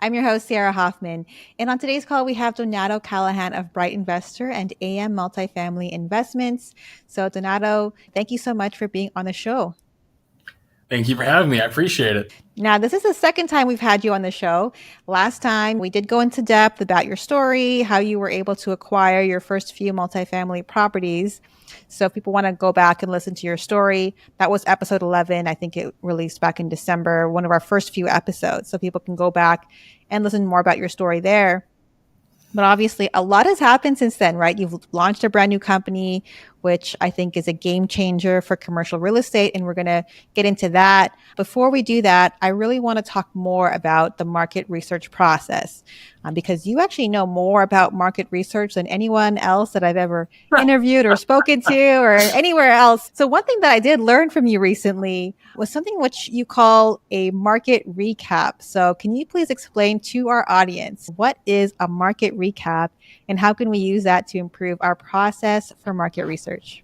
I'm your host, Sarah Hoffman. And on today's call, we have Donato Callahan of Bright Investor and AM Multifamily Investments. So, Donato, thank you so much for being on the show. Thank you for having me. I appreciate it. Now, this is the second time we've had you on the show. Last time we did go into depth about your story, how you were able to acquire your first few multifamily properties. So if people want to go back and listen to your story, that was episode 11. I think it released back in December, one of our first few episodes. So people can go back and listen more about your story there. But obviously, a lot has happened since then, right? You've launched a brand new company, which I think is a game changer for commercial real estate. And we're going to get into that. Before we do that, I really want to talk more about the market research process because you actually know more about market research than anyone else that I've ever interviewed or spoken to or anywhere else. So one thing that I did learn from you recently was something which you call a market recap. So can you please explain to our audience what is a market recap and how can we use that to improve our process for market research?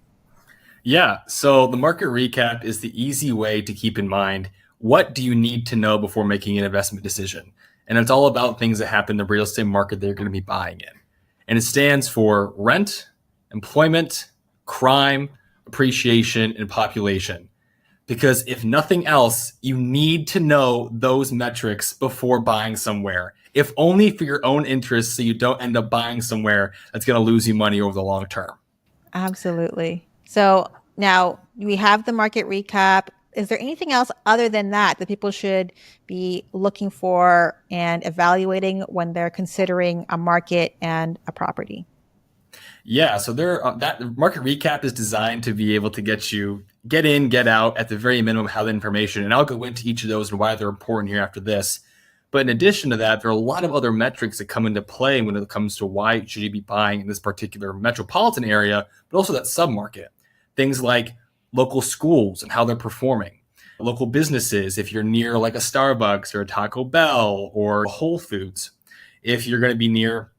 Yeah, so the market recap is the easy way to keep in mind what do you need to know before making an investment decision. And it's all about things that happen in the real estate market that you're going to be buying in. And it stands for rent, employment, crime, appreciation, and population. Because if nothing else, you need to know those metrics before buying somewhere, if only for your own interest so you don't end up buying somewhere that's going to lose you money over the long term. Absolutely. So now we have the market recap. Is there anything else other than that that people should be looking for and evaluating when they're considering a market and a property? Yeah, so that market recap is designed to be able to get you get in, get out at the very minimum, have the information. And I'll go into each of those and why they're important here after this. But in addition to that, there are a lot of other metrics that come into play when it comes to why should you be buying in this particular metropolitan area, but also that submarket. Things like local schools and how they're performing, local businesses, if you're near like a Starbucks or a Taco Bell or Whole Foods, if you're going to be near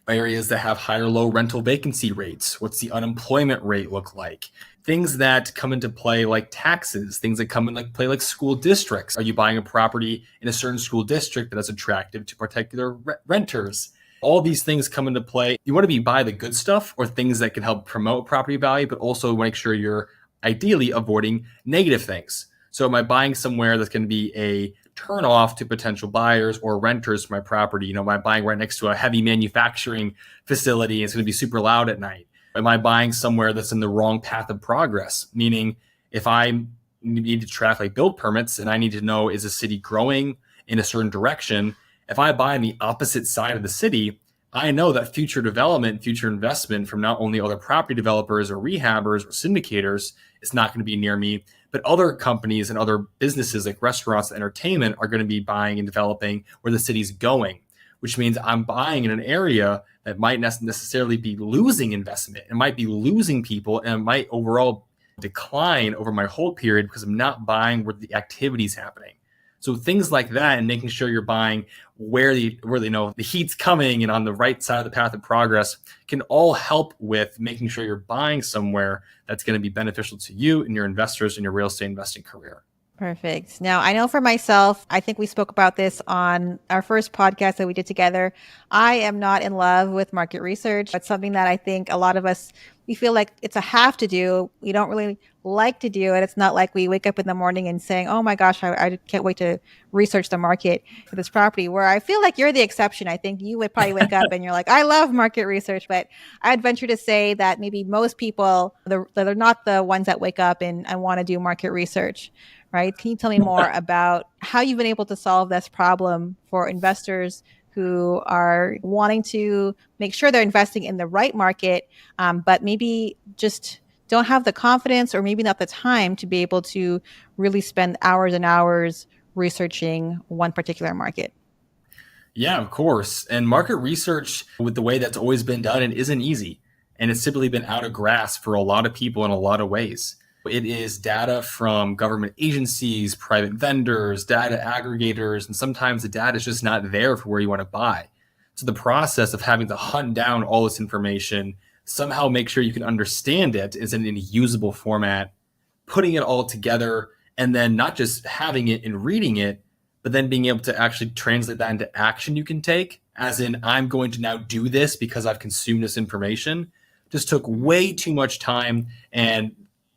areas that have higher low rental vacancy rates, what's the unemployment rate look like, things that come into play like taxes, things that come into play like school districts. Are you buying a property in a certain school district that is attractive to particular renters? All these things come into play. You want to be buy the good stuff or things that can help promote property value, but also make sure you're ideally avoiding negative things. So am I buying somewhere that's going to be a turn off to potential buyers or renters for my property? Am I buying right next to a heavy manufacturing facility and it's going to be super loud at night? Am I buying somewhere that's in the wrong path of progress? Meaning if I need to track like build permits and I need to know, is the city growing in a certain direction? If I buy on the opposite side of the city, I know that future development, future investment from not only other property developers or rehabbers or syndicators is not going to be near me, but other companies and other businesses like restaurants and entertainment are going to be buying and developing where the city's going, which means I'm buying in an area that might not necessarily be losing investment. It might be losing people and it might overall decline over my hold period because I'm not buying where the activity's happening. So things like that and making sure you're buying where the heat's coming and on the right side of the path of progress can all help with making sure you're buying somewhere that's going to be beneficial to you and your investors in your real estate investing career. Perfect. Now, I know for myself, I think we spoke about this on our first podcast that we did together. I am not in love with market research. It's something that I think a lot of us, we feel like it's a have to do. We don't really like to do it. It's not like we wake up in the morning and saying, oh my gosh, I can't wait to research the market for this property, where I feel like you're the exception. I think you would probably wake up and you're like, I love market research, but I'd venture to say that maybe most people, they're not the ones that wake up and want to do market research. Right? Can you tell me more about how you've been able to solve this problem for investors who are wanting to make sure they're investing in the right market, but maybe just don't have the confidence or maybe not the time to be able to really spend hours and hours researching one particular market? Yeah, of course. And market research with the way that's always been done, it isn't easy. And it's simply been out of grasp for a lot of people in a lot of ways. It is data from government agencies, private vendors, data aggregators, and sometimes the data is just not there for where you want to buy. So the process of having to hunt down all this information, somehow make sure you can understand it is in a usable format, putting it all together, and then not just having it and reading it, but then being able to actually translate that into action you can take, as in, I'm going to now do this because I've consumed this information, just took way too much time. And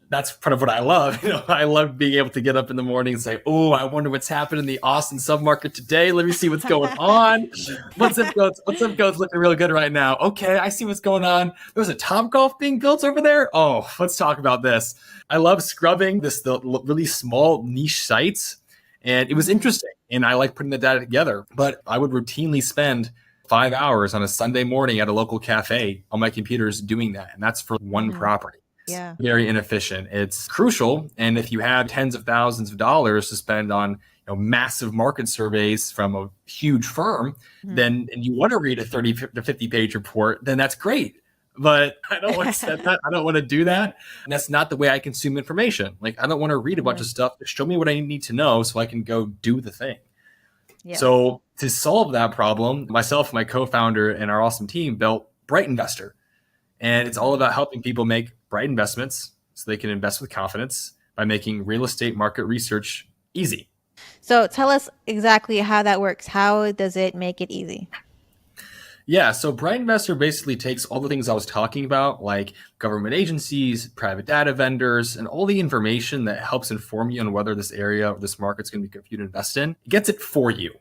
that's part of what I love. I love being able to get up in the morning and say, "Oh, I wonder what's happened in the Austin submarket today. Let me see what's going on. What zip code's looking really good right now? Okay, I see what's going on. There's a Top Golf being built over there. Oh, let's talk about this." I love scrubbing the really small niche sites, and it was interesting. And I like putting the data together. But I would routinely spend 5 hours on a Sunday morning at a local cafe on my computers doing that, and that's for one property. Yeah. Very inefficient. It's crucial. And if you have tens of thousands of dollars to spend on massive market surveys from a huge firm, then and you want to read a 30 to 50 page report, then that's great. But I don't want to spend that. I don't want to do that. And that's not the way I consume information. Like, I don't want to read a bunch of stuff. Show me what I need to know so I can go do the thing. Yes. So to solve that problem, myself, my co-founder, and our awesome team built Bright Investor. And it's all about helping people make bright investments so they can invest with confidence by making real estate market research easy. So tell us exactly how that works. How does it make it easy? Yeah, so Bright Investor basically takes all the things I was talking about, like government agencies, private data vendors, and all the information that helps inform you on whether this area or this market's going to be good for you to invest in. It gets it for you.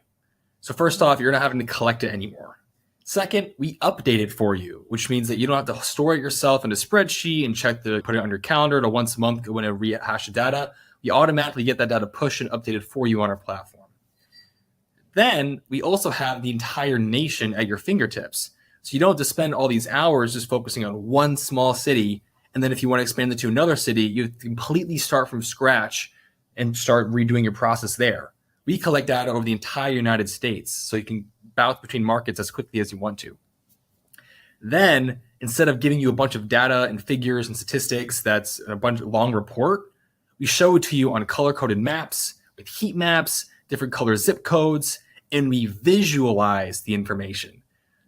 So first off, you're not having to collect it anymore. Second, we update it for you, which means that you don't have to store it yourself in a spreadsheet and put it on your calendar to once a month go in and rehash the data. We automatically get that data pushed and updated for you on our platform. Then we also have the entire nation at your fingertips. So you don't have to spend all these hours just focusing on one small city. And then if you want to expand it to another city, you completely start from scratch and start redoing your process there. We collect data over the entire United States, so you can bounce between markets as quickly as you want to. Then, instead of giving you a bunch of data and figures and statistics that's a bunch of long report, we show it to you on color-coded maps with heat maps, different color zip codes, and we visualize the information.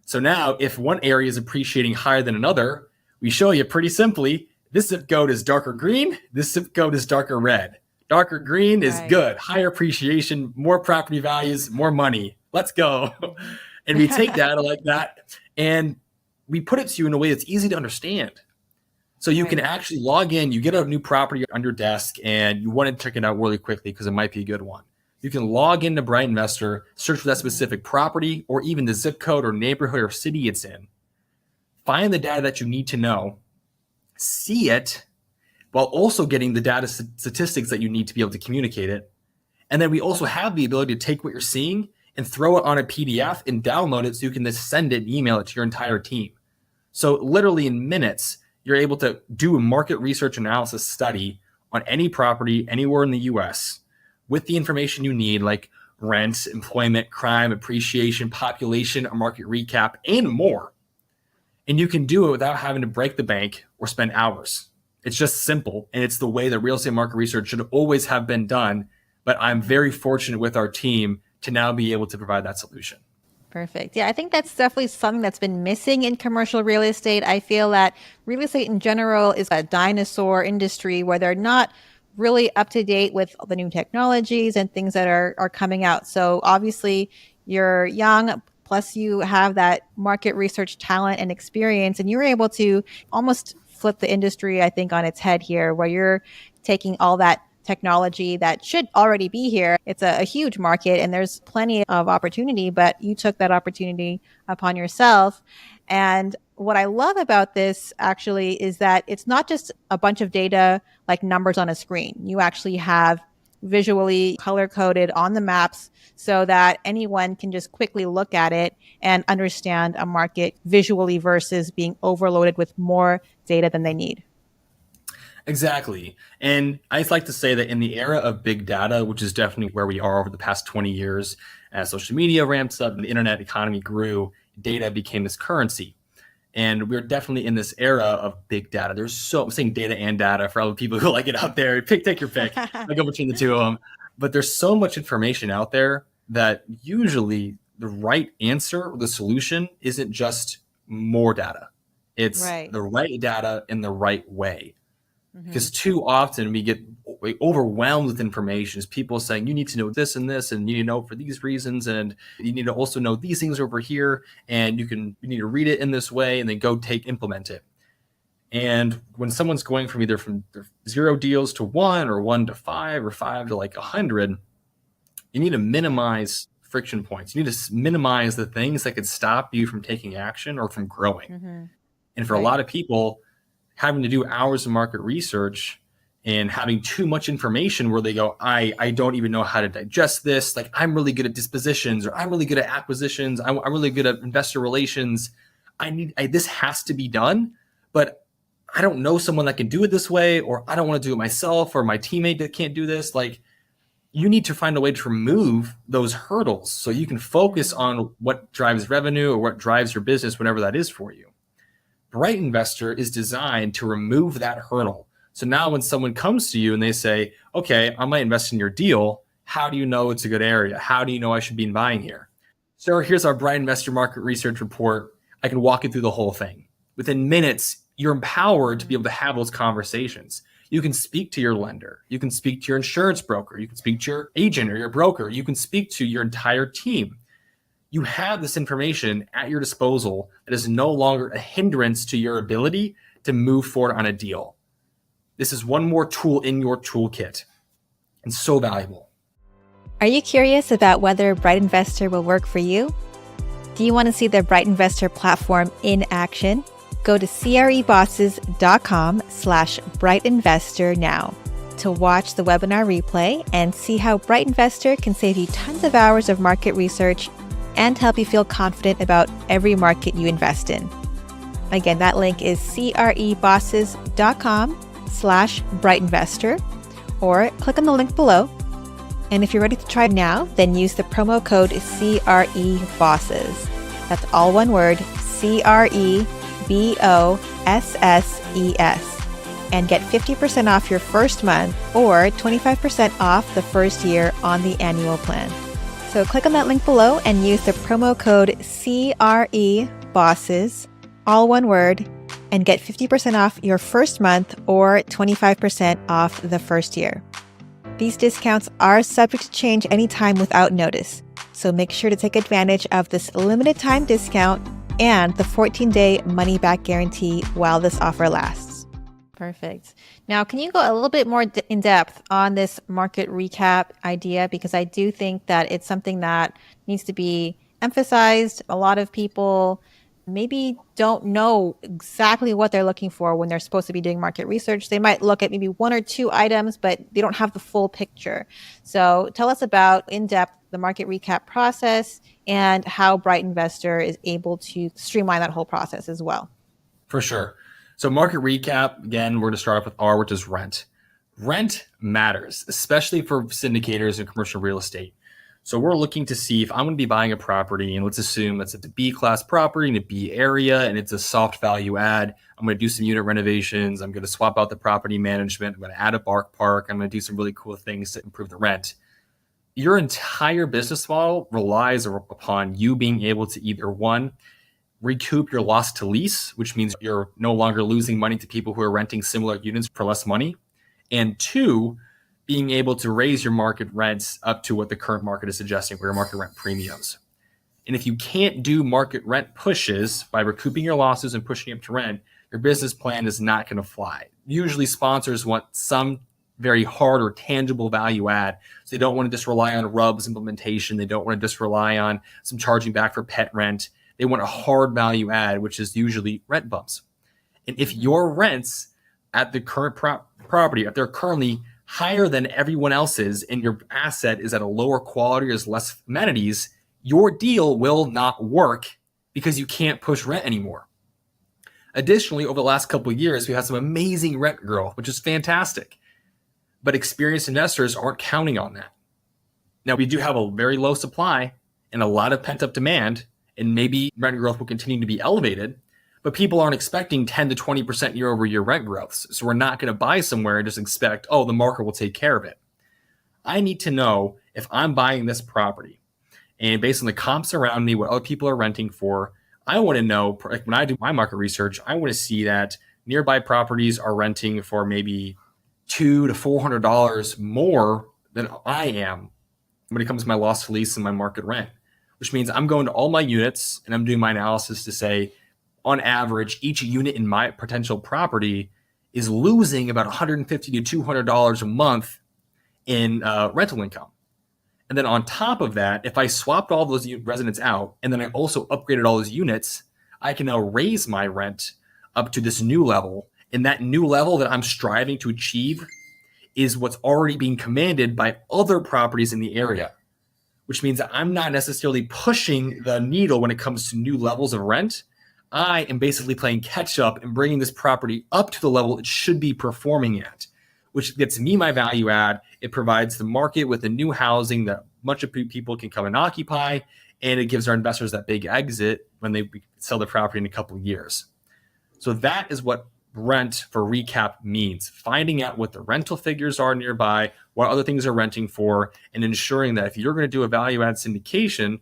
So now, if one area is appreciating higher than another, we show you pretty simply, this zip code is darker green, this zip code is darker red. Darker green is good, higher appreciation, more property values, more money. Let's go. And we take data like that and we put it to you in a way that's easy to understand. So you can actually log in, you get a new property on your desk and you want to check it out really quickly because it might be a good one. You can log into Bright Investor, search for that specific property or even the zip code or neighborhood or city it's in. Find the data that you need to know, see it, while also getting the data statistics that you need to be able to communicate it. And then we also have the ability to take what you're seeing and throw it on a PDF and download it so you can just send it and email it to your entire team. So literally in minutes, you're able to do a market research analysis study on any property anywhere in the US with the information you need, like rent, employment, crime, appreciation, population, a market recap, and more. And you can do it without having to break the bank or spend hours. It's just simple, and it's the way that real estate market research should always have been done. But I'm very fortunate with our team to now be able to provide that solution. Perfect. Yeah, I think that's definitely something that's been missing in commercial real estate. I feel that real estate in general is a dinosaur industry where they're not really up to date with the new technologies and things that are coming out. So obviously you're young, plus you have that market research talent and experience, and you're able to almost flip the industry, I think, on its head here, where you're taking all that technology that should already be here. It's a huge market and there's plenty of opportunity, but you took that opportunity upon yourself. And what I love about this actually is that it's not just a bunch of data like numbers on a screen. You actually have visually color coded on the maps so that anyone can just quickly look at it and understand a market visually versus being overloaded with more data than they need. Exactly. And I like to say that in the era of big data, which is definitely where we are over the past 20 years, as social media ramps up and the internet economy grew, data became this currency. And we're definitely in this era of big data. I'm saying data and data for all the people who like it out there. Take your pick. I go between the two of them. But there's so much information out there that usually the right answer or the solution isn't just more data. It's the right data in the right way. Because too often we get like, overwhelmed with information. It's people saying you need to know this and this, and you need to know for these reasons, and you need to also know these things over here, and you need to read it in this way, and then go implement it. And when someone's going from either from 0 deals to 1 or 1 to 5 or 5 to like 100, you need to minimize friction points. You need to minimize the things that could stop you from taking action or from growing. Mm-hmm. And for a lot of people, having to do hours of market research and having too much information where they go, I don't even know how to digest this. Like, I'm really good at dispositions, or I'm really good at acquisitions. I'm really good at investor relations. This has to be done, but I don't know someone that can do it this way, or I don't want to do it myself, or my teammate that can't do this. Like, you need to find a way to remove those hurdles so you can focus on what drives revenue or what drives your business, whatever that is for you. Bright Investor is designed to remove that hurdle. So now when someone comes to you and they say, okay, I might invest in your deal, how do you know it's a good area? How do you know I should be buying here? Sir, here's our Bright Investor market research report. I can walk you through the whole thing. Within minutes, you're empowered to be able to have those conversations. You can speak to your lender. You can speak to your insurance broker. You can speak to your agent or your broker. You can speak to your entire team. You have this information at your disposal that is no longer a hindrance to your ability to move forward on a deal. This is one more tool in your toolkit, and so valuable. Are you curious about whether Bright Investor will work for you? Do you want to see the Bright Investor platform in action? Go to crebosses.com/brightinvestor now to watch the webinar replay and see how Bright Investor can save you tons of hours of market research and help you feel confident about every market you invest in. Again, that link is crebosses.com/brightinvestor, or click on the link below. And if you're ready to try now, then use the promo code CREBOSSES. That's all one word, CREBOSSES, and get 50% off your first month or 25% off the first year on the annual plan. So click on that link below and use the promo code CREBOSSES, all one word, and get 50% off your first month or 25% off the first year. These discounts are subject to change anytime without notice, so make sure to take advantage of this limited time discount and the 14-day money-back guarantee while this offer lasts. Perfect. Now, can you go a little bit more in depth on this market recap idea? Because I do think that it's something that needs to be emphasized. A lot of people maybe don't know exactly what they're looking for when they're supposed to be doing market research. They might look at maybe 1 or 2 items, but they don't have the full picture. So tell us about, in depth, the market recap process and how Bright Investor is able to streamline that whole process as well. For sure. So market recap, again, we're going to start off with R, which is rent. Rent matters, especially for syndicators and commercial real estate. So we're looking to see if I'm going to be buying a property, and let's assume it's a B-class property in a B area, and it's a soft value add. I'm going to do some unit renovations. I'm going to swap out the property management. I'm going to add a bark park. I'm going to do some really cool things to improve the rent. Your entire business model relies upon you being able to either, 1, recoup your loss to lease, which means you're no longer losing money to people who are renting similar units for less money, and 2, being able to raise your market rents up to what the current market is suggesting, where your market rent premiums. And if you can't do market rent pushes by recouping your losses and pushing up to rent, your business plan is not going to fly. Usually sponsors want some very hard or tangible value add. So they don't want to just rely on RUBS implementation. They don't want to just rely on some charging back for pet rent. They want a hard value add, which is usually rent bumps. And if your rents at the current property, if they're currently higher than everyone else's, and your asset is at a lower quality or has less amenities, your deal will not work because you can't push rent anymore. Additionally, over the last couple of years, we had some amazing rent growth, which is fantastic. But experienced investors aren't counting on that. Now, we do have a very low supply and a lot of pent-up demand, and maybe rent growth will continue to be elevated, but people aren't expecting 10 to 20% year over year rent growths. So we're not going to buy somewhere and just expect, oh, the market will take care of it. I need to know if I'm buying this property, and based on the comps around me, what other people are renting for, I want to know, like when I do my market research, I want to see that nearby properties are renting for maybe $200 to $400 more than I am when it comes to my loss to lease and my market rent, which means I'm going to all my units and I'm doing my analysis to say, on average, each unit in my potential property is losing about $150 to $200 a month in rental income. And then on top of that, if I swapped all those residents out and then I also upgraded all those units, I can now raise my rent up to this new level. And that new level that I'm striving to achieve is what's already being commanded by other properties in the area, which means that I'm not necessarily pushing the needle when it comes to new levels of rent. I am basically playing catch up and bringing this property up to the level it should be performing at, which gets me my value add. It provides the market with the new housing that much of people can come and occupy, and it gives our investors that big exit when they sell the property in a couple of years. So that is what rent for recap means: finding out what the rental figures are nearby, what other things are renting for, and ensuring that if you're going to do a value add syndication,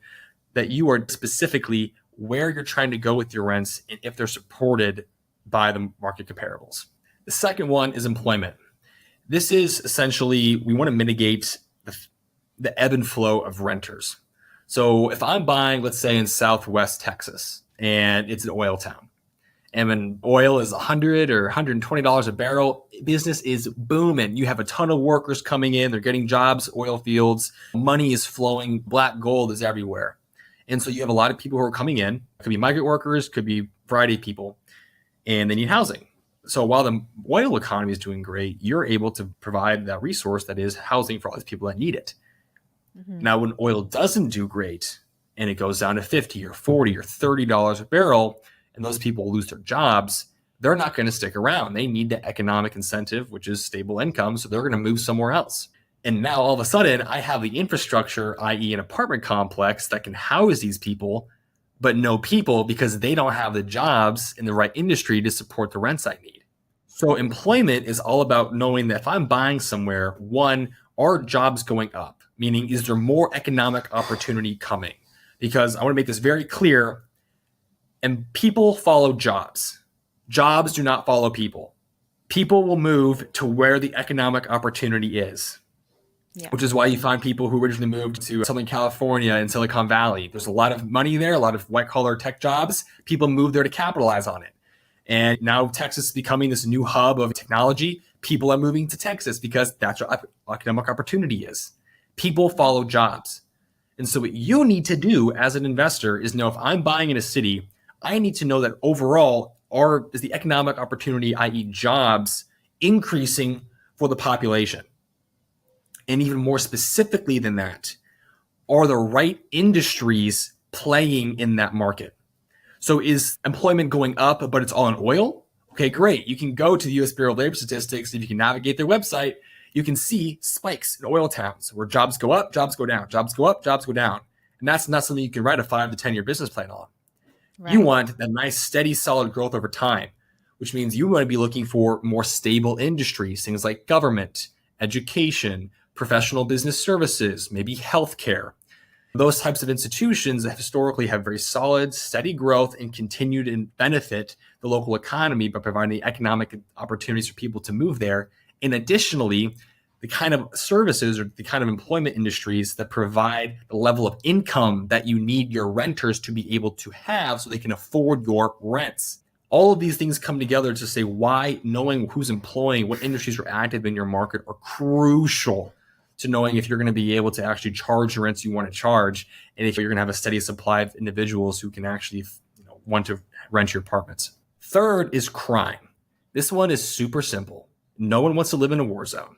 that you are specifically where you're trying to go with your rents and if they're supported by the market comparables. The second one is employment. This is essentially, we want to mitigate the ebb and flow of renters. So if I'm buying, let's say in Southwest Texas, and it's an oil town, and when oil is $100 or $120 a barrel, business is booming. You have a ton of workers coming in, they're getting jobs, oil fields, money is flowing, black gold is everywhere. And so you have a lot of people who are coming in, could be migrant workers, could be a variety of people, and they need housing. So while the oil economy is doing great, you're able to provide that resource that is housing for all these people that need it. Mm-hmm. Now, when oil doesn't do great and it goes down to $50 or $40 or $30 a barrel, and those people lose their jobs, they're not going to stick around. They need the economic incentive, which is stable income, so they're going to move somewhere else. And now all of a sudden, I have the infrastructure, i.e. an apartment complex that can house these people, but no people because they don't have the jobs in the right industry to support the rents I need. So employment is all about knowing that if I'm buying somewhere, one, are jobs going up? Meaning, is there more economic opportunity coming? Because I want to make this very clear, and people follow jobs. Jobs do not follow people. People will move to where the economic opportunity is. Yeah. Which is why you find people who originally moved to Southern California and Silicon Valley. There's a lot of money there, a lot of white-collar tech jobs. People move there to capitalize on it. And now Texas is becoming this new hub of technology. People are moving to Texas because that's what economic opportunity is. People follow jobs. And so what you need to do as an investor is know if I'm buying in a city, I need to know that overall is the economic opportunity, i.e. jobs, increasing for the population. And even more specifically than that, are the right industries playing in that market? So is employment going up, but it's all in oil? Okay, great. You can go to the U.S. Bureau of Labor Statistics. If you can navigate their website, you can see spikes in oil towns where jobs go up, jobs go down, jobs go up, jobs go down. And that's not something you can write a 5 to 10 year business plan on. Right. You want that nice, steady, solid growth over time, which means you want to be looking for more stable industries, things like government, education, professional business services, maybe healthcare. Those types of institutions that historically have very solid, steady growth and continue to benefit the local economy by providing economic opportunities for people to move there. And additionally, the kind of services or the kind of employment industries that provide the level of income that you need your renters to be able to have so they can afford your rents. All of these things come together to say why knowing who's employing, what industries are active in your market are crucial to knowing if you're going to be able to actually charge the rents you want to charge, and if you're going to have a steady supply of individuals who can actually want to rent your apartments. Third is crime. This one is super simple. No one wants to live in a war zone.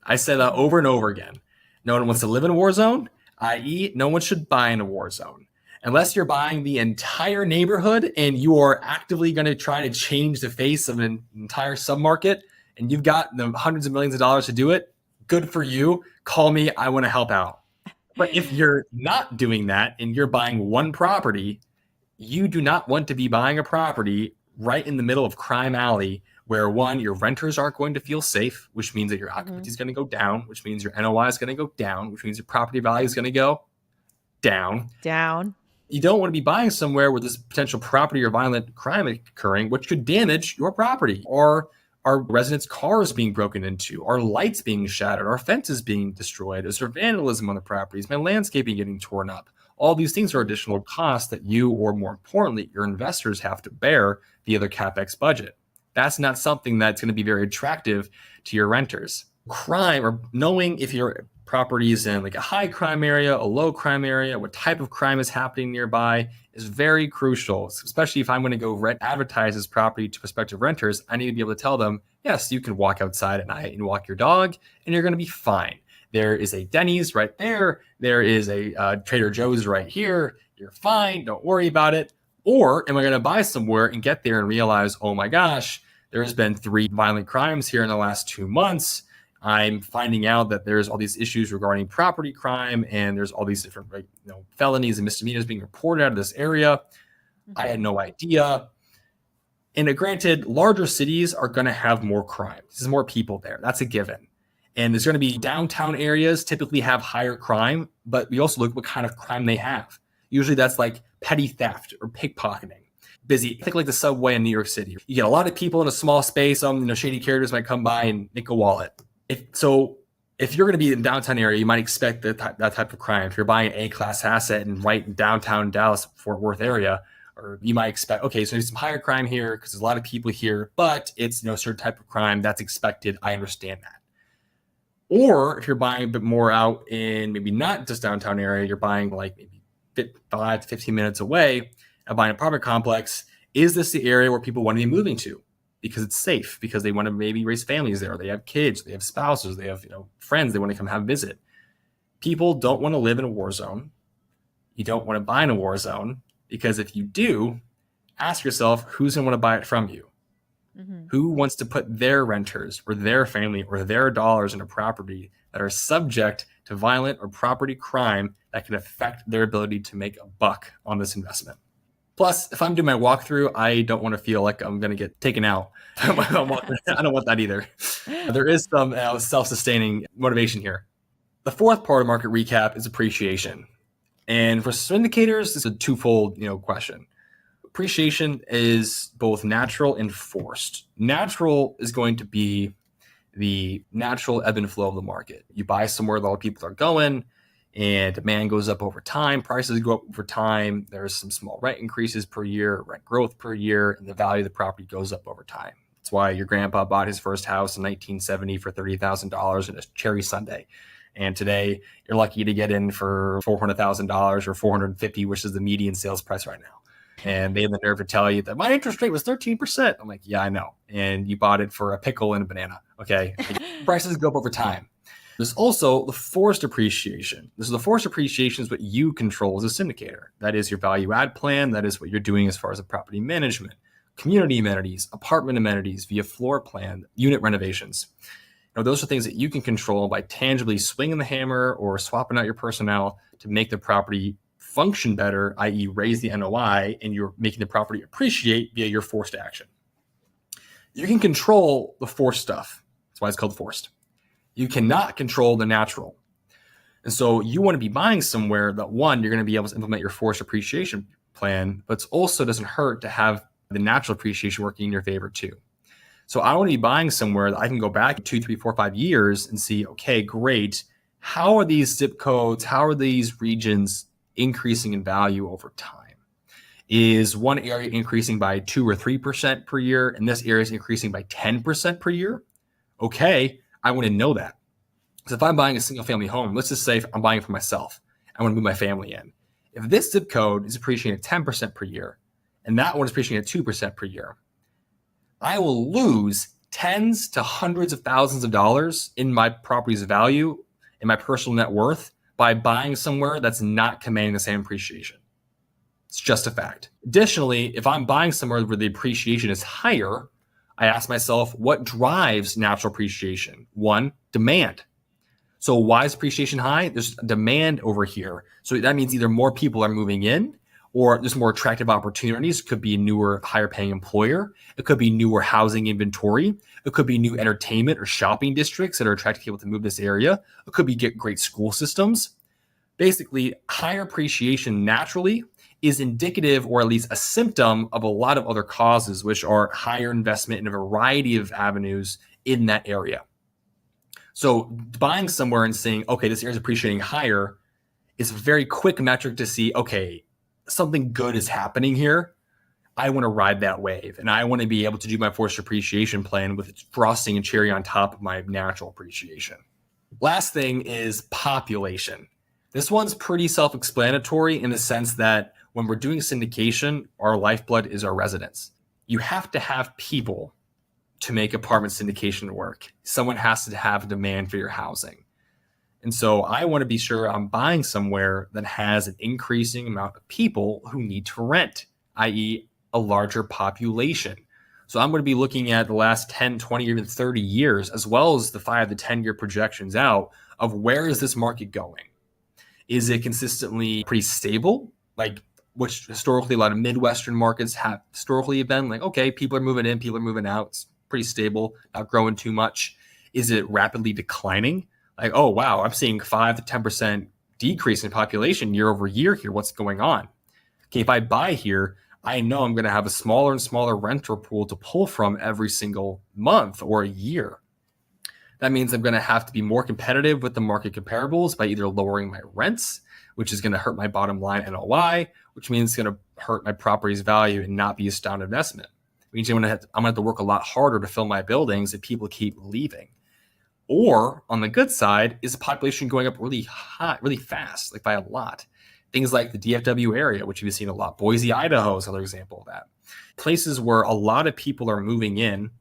I said that over and over again. No one wants to live in a war zone, i.e. no one should buy in a war zone. Unless you're buying the entire neighborhood and you are actively going to try to change the face of an entire submarket and you've got the hundreds of millions of dollars to do it, good for you. Call me. I want to help out. But if you're not doing that and you're buying one property, you do not want to be buying a property right in the middle of crime alley where, one, your renters aren't going to feel safe, which means that your occupancy is going to go down, which means your NOI is going to go down, which means your property value is going to go down. You don't want to be buying somewhere where there's potential property or violent crime occurring, which could damage your property or Are residents' cars being broken into? Are lights being shattered? Are fences being destroyed? Is there vandalism on the properties? My landscaping getting torn up? All these things are additional costs that you, or more importantly, your investors have to bear via their CapEx budget. That's not something that's going to be very attractive to your renters. Crime, or knowing if your property is in like a high crime area, a low crime area, what type of crime is happening nearby, is very crucial, especially if I'm going to go advertise this property to prospective renters. I need to be able to tell them, yes, you can walk outside at night and walk your dog, and you're going to be fine. There is a Denny's right there. There is a Trader Joe's right here. You're fine. Don't worry about it. Or am I going to buy somewhere and get there and realize, oh my gosh, there's been 3 violent crimes here in the last 2 months. I'm finding out that there's all these issues regarding property crime, and there's all these different felonies and misdemeanors being reported out of this area. I had no idea. And granted, larger cities are going to have more crime. There's more people there. That's a given. And there's going to be downtown areas typically have higher crime, but we also look at what kind of crime they have. Usually that's like petty theft or pickpocketing. Busy. Think like the subway in New York City. You get a lot of people in a small space. Shady characters might come by and nick a wallet. If you're going to be in the downtown area, you might expect that type of crime. If you're buying an A-class asset in right downtown Dallas, Fort Worth area, or you might expect, okay, so there's some higher crime here because there's a lot of people here, but it's a certain type of crime that's expected. I understand that. Or if you're buying a bit more out in maybe not just downtown area, you're buying like maybe 5 to 15 minutes away and buying an apartment complex. Is this the area where people want to be moving to? Because it's safe, because they want to maybe raise families there. They have kids, they have spouses, they have friends they want to come have a visit. People don't want to live in a war zone. You don't want to buy in a war zone, because if you do, ask yourself, who's going to want to buy it from you? Mm-hmm. Who wants to put their renters or their family or their dollars in a property that are subject to violent or property crime that can affect their ability to make a buck on this investment? Plus, if I'm doing my walkthrough, I don't want to feel like I'm going to get taken out. I don't want that either. There is some self-sustaining motivation here. The fourth part of market recap is appreciation. And for syndicators, it's a twofold question. Appreciation is both natural and forced. Natural is going to be the natural ebb and flow of the market. You buy somewhere that all people are going, and demand goes up over time. Prices go up over time. There's some small rent increases per year, rent growth per year, and the value of the property goes up over time. That's why your grandpa bought his first house in 1970 for $30,000 in a cherry sundae. And today you're lucky to get in for $400,000 or $450,000, which is the median sales price right now. And they have the nerve to tell you that my interest rate was 13%. I'm like, yeah, I know. And you bought it for a pickle and a banana. Okay. Prices go up over time. There's also the forced appreciation. The forced appreciation is what you control as a syndicator. That is your value add plan. That is what you're doing as far as the property management, community amenities, apartment amenities via floor plan, unit renovations. Those are things that you can control by tangibly swinging the hammer or swapping out your personnel to make the property function better, i.e. raise the NOI, and you're making the property appreciate via your forced action. You can control the forced stuff. That's why it's called forced. You cannot control the natural. And so you want to be buying somewhere that, one, you're going to be able to implement your forced appreciation plan, but it also doesn't hurt to have the natural appreciation working in your favor too. So I want to be buying somewhere that I can go back 2, 3, 4, 5 years and see, okay, great. How are these zip codes? How are these regions increasing in value over time? Is one area increasing by 2 or 3% per year, and this area is increasing by 10% per year? Okay, I want to know that. So if I'm buying a single family home, let's just say I'm buying it for myself, I want to move my family in. If this zip code is appreciating at 10% per year, and that one is appreciating at 2% per year, I will lose tens to hundreds of thousands of dollars in my property's value, in my personal net worth, by buying somewhere that's not commanding the same appreciation. It's just a fact. Additionally, if I'm buying somewhere where the appreciation is higher, I ask myself, what drives natural appreciation? One, demand. So why is appreciation high? There's demand over here. So that means either more people are moving in, or there's more attractive opportunities. It could be a newer, higher paying employer. It could be newer housing inventory. It could be new entertainment or shopping districts that are attracting people to move this area. It could be great school systems. Basically, higher appreciation naturally is indicative or at least a symptom of a lot of other causes, which are higher investment in a variety of avenues in that area. So buying somewhere and saying, okay, this area is appreciating higher is a very quick metric to see, okay, something good is happening here. I want to ride that wave, and I want to be able to do my forced appreciation plan with frosting and cherry on top of my natural appreciation. Last thing is population. This one's pretty self-explanatory in the sense that when we're doing syndication, our lifeblood is our residents. You have to have people to make apartment syndication work. Someone has to have a demand for your housing. And so I want to be sure I'm buying somewhere that has an increasing amount of people who need to rent, i.e., a larger population. So I'm going to be looking at the last 10, 20, even 30 years, as well as the 5 to 10-year projections out of where is this market going? Is it consistently pretty stable? Like, which historically a lot of Midwestern markets have historically been like, okay, people are moving in, people are moving out. It's pretty stable, not growing too much. Is it rapidly declining? Like, oh, wow, I'm seeing 5 to 10% decrease in population year over year here. What's going on? Okay, if I buy here, I know I'm going to have a smaller and smaller renter pool to pull from every single month or a year. That means I'm going to have to be more competitive with the market comparables by either lowering my rents, which is going to hurt my bottom line NOI, which means it's going to hurt my property's value and not be a sound investment. It means I'm going to have to work a lot harder to fill my buildings if people keep leaving. Or on the good side, is the population going up really high, really fast, like by a lot? Things like the DFW area, which you've seen a lot. Boise, Idaho is another example of that. Places where a lot of people are moving in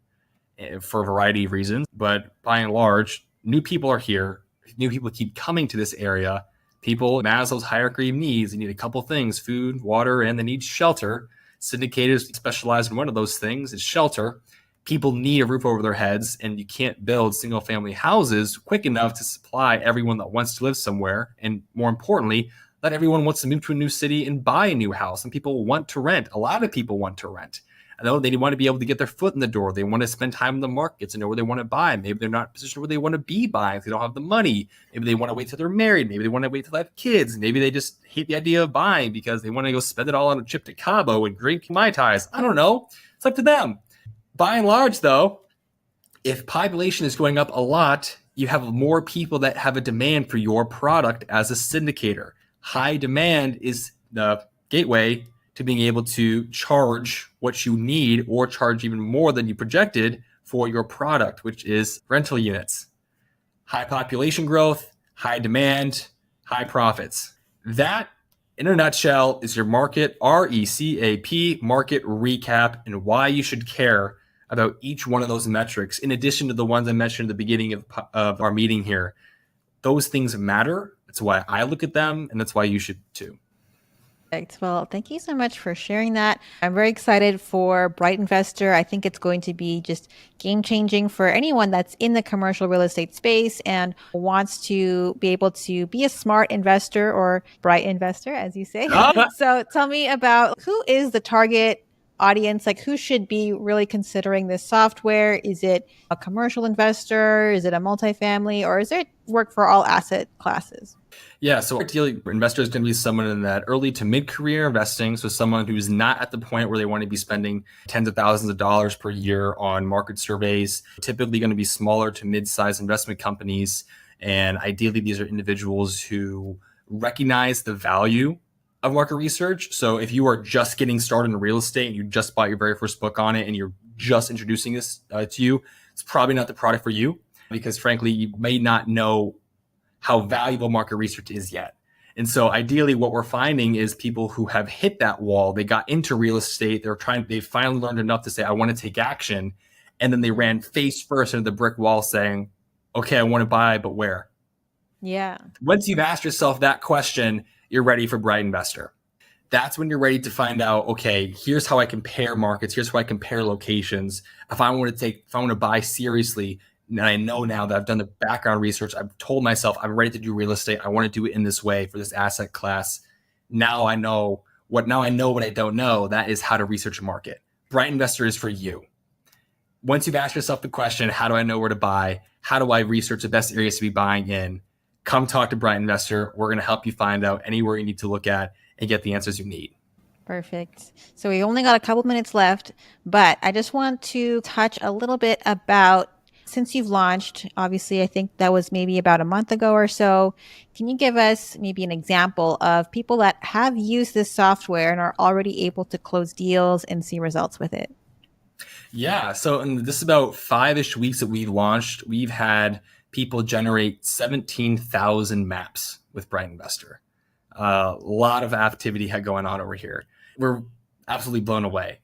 for a variety of reasons, but by and large, new people are here. New people keep coming to this area. People, Maslow's hierarchy of needs, they need a couple things, food, water, and they need shelter. Syndicators specialize in one of those things, is shelter. People need a roof over their heads, and you can't build single family houses quick enough to supply everyone that wants to live somewhere. And more importantly, not everyone wants to move to a new city and buy a new house. And people want to rent. A lot of people want to rent. I know they want to be able to get their foot in the door. They want to spend time in the markets and know where they want to buy. Maybe they're not in a position where they want to be buying if they don't have the money. Maybe they want to wait till they're married. Maybe they want to wait till they have kids. Maybe they just hate the idea of buying because they want to go spend it all on a trip to Cabo and drink Mai Tais. I don't know. It's up to them. By and large, though, if population is going up a lot, you have more people that have a demand for your product as a syndicator. High demand is the gateway to being able to charge what you need or charge even more than you projected for your product, which is rental units. High population growth, high demand, high profits. That, in a nutshell, is your market, RECAP, market recap, and why you should care about each one of those metrics, in addition to the ones I mentioned at the beginning of our meeting here. Those things matter. That's why I look at them, and that's why you should too. Perfect. Well, thank you so much for sharing that. I'm very excited for Bright Investor. I think it's going to be just game changing for anyone that's in the commercial real estate space and wants to be able to be a smart investor or bright investor, as you say. So tell me about who is the target audience? Like, who should be really considering this software? Is it a commercial investor? Is it a multifamily? Or is it work for all asset classes? Yeah, so ideally, investor is going to be someone in that early to mid-career investing. So someone who's not at the point where they want to be spending tens of thousands of dollars per year on market surveys. Typically going to be smaller to mid-sized investment companies. And ideally, these are individuals who recognize the value of market research. So if you are just getting started in real estate and you just bought your very first book on it and you're just introducing this to you, it's probably not the product for you because frankly, you may not know how valuable market research is yet. And so ideally what we're finding is people who have hit that wall, they got into real estate, they finally learned enough to say, I want to take action. And then they ran face first into the brick wall saying, okay, I want to buy, but where? Yeah. Once you've asked yourself that question, you're ready for Bright Investor. That's when you're ready to find out, okay, here's how I compare markets. Here's how I compare locations. If I want to buy seriously, and I know now that I've done the background research, I've told myself I'm ready to do real estate. I want to do it in this way for this asset class. Now I know what I don't know. That is how to research a market. Bright Investor is for you. Once you've asked yourself the question, how do I know where to buy? How do I research the best areas to be buying in? Come talk to Bright Investor. We're going to help you find out anywhere you need to look at and get the answers you need. Perfect. So we only got a couple minutes left, but I just want to touch a little bit about since you've launched, obviously, I think that was maybe about a month ago or so. Can you give us maybe an example of people that have used this software and are already able to close deals and see results with it? Yeah. So in this about 5-ish weeks that we've launched, we've had people generate 17,000 maps with Bright Investor. A lot of activity had going on over here. We're absolutely blown away.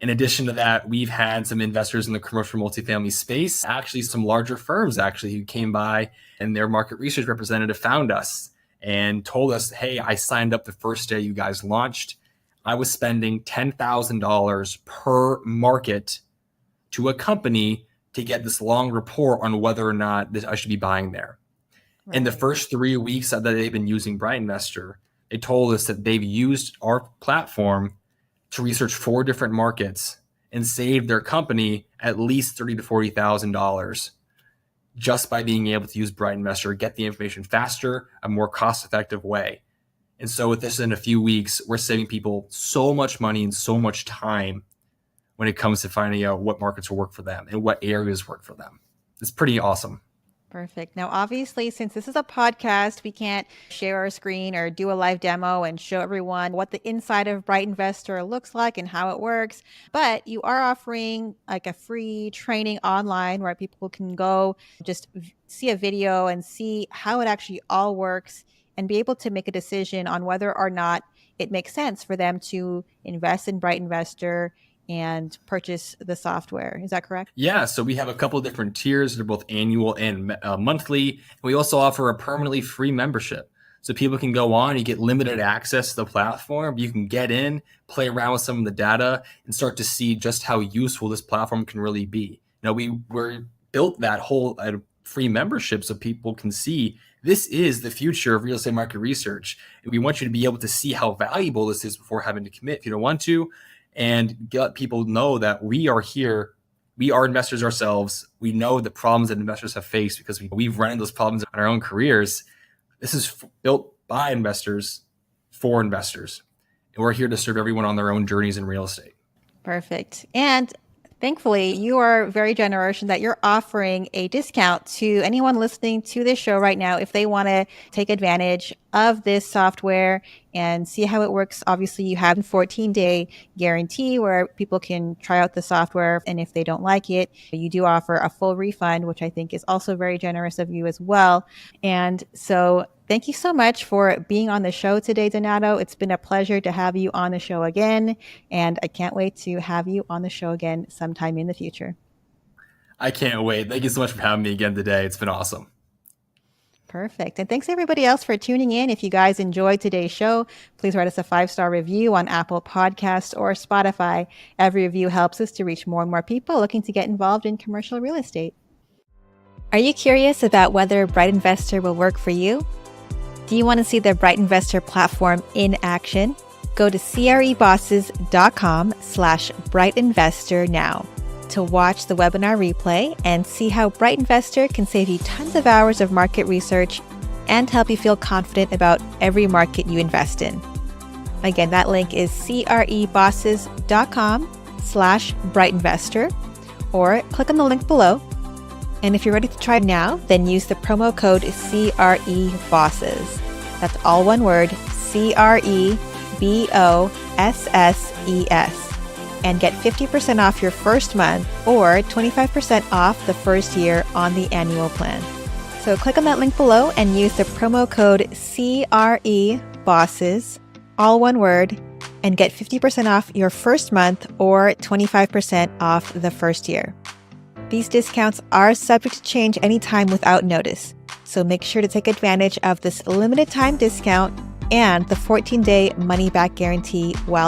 In addition to that, we've had some investors in the commercial multifamily space, actually some larger firms actually who came by, and their market research representative found us and told us, hey, I signed up the first day you guys launched. I was spending $10,000 per market to a company to get this long report on whether or not I should be buying there. In the Right. first 3 weeks that they've been using Bright Investor, they told us that they've used our platform to research 4 different markets and save their company at least $30,000 to $40,000 just by being able to use Bright Investor, get the information faster, a more cost-effective way. And so with this in a few weeks, we're saving people so much money and so much time when it comes to finding out what markets will work for them and what areas work for them. It's pretty awesome. Perfect. Now, obviously, since this is a podcast, we can't share our screen or do a live demo and show everyone what the inside of Bright Investor looks like and how it works. But you are offering like a free training online where people can go just see a video and see how it actually all works and be able to make a decision on whether or not it makes sense for them to invest in Bright Investor and purchase the software. Is that correct? Yeah, so we have a couple of different tiers. They're both annual and monthly. And we also offer a permanently free membership. So people can go on, you get limited access to the platform. You can get in, play around with some of the data, and start to see just how useful this platform can really be. We're built that whole free membership so people can see this is the future of real estate market research. And we want you to be able to see how valuable this is before having to commit if you don't want to, and let people know that we are here. We are investors ourselves. We know the problems that investors have faced because we've run into those problems in our own careers. This is built by investors for investors. And we're here to serve everyone on their own journeys in real estate. Perfect. And thankfully, you are very generous in that you're offering a discount to anyone listening to this show right now if they want to take advantage of this software and see how it works. Obviously, you have a 14-day guarantee where people can try out the software. And if they don't like it, you do offer a full refund, which I think is also very generous of you as well. And so thank you so much for being on the show today, Donato. It's been a pleasure to have you on the show again. And I can't wait to have you on the show again sometime in the future. I can't wait. Thank you so much for having me again today. It's been awesome. Perfect. And thanks everybody else for tuning in. If you guys enjoyed today's show, please write us a 5-star review on Apple Podcasts or Spotify. Every review helps us to reach more and more people looking to get involved in commercial real estate. Are you curious about whether Bright Investor will work for you? Do you want to see the Bright Investor platform in action? Go to crebosses.com/brightinvestor now to watch the webinar replay and see how Bright Investor can save you tons of hours of market research and help you feel confident about every market you invest in. Again, that link is crebosses.com/brightinvestor, or click on the link below. And if you're ready to try now, then use the promo code CREBOSSES. That's all one word, CREBOSSES. And get 50% off your first month or 25% off the first year on the annual plan. So click on that link below and use the promo code CREBOSSES, all one word, and get 50% off your first month or 25% off the first year. These discounts are subject to change anytime without notice. So make sure to take advantage of this limited time discount and the 14-day money back guarantee while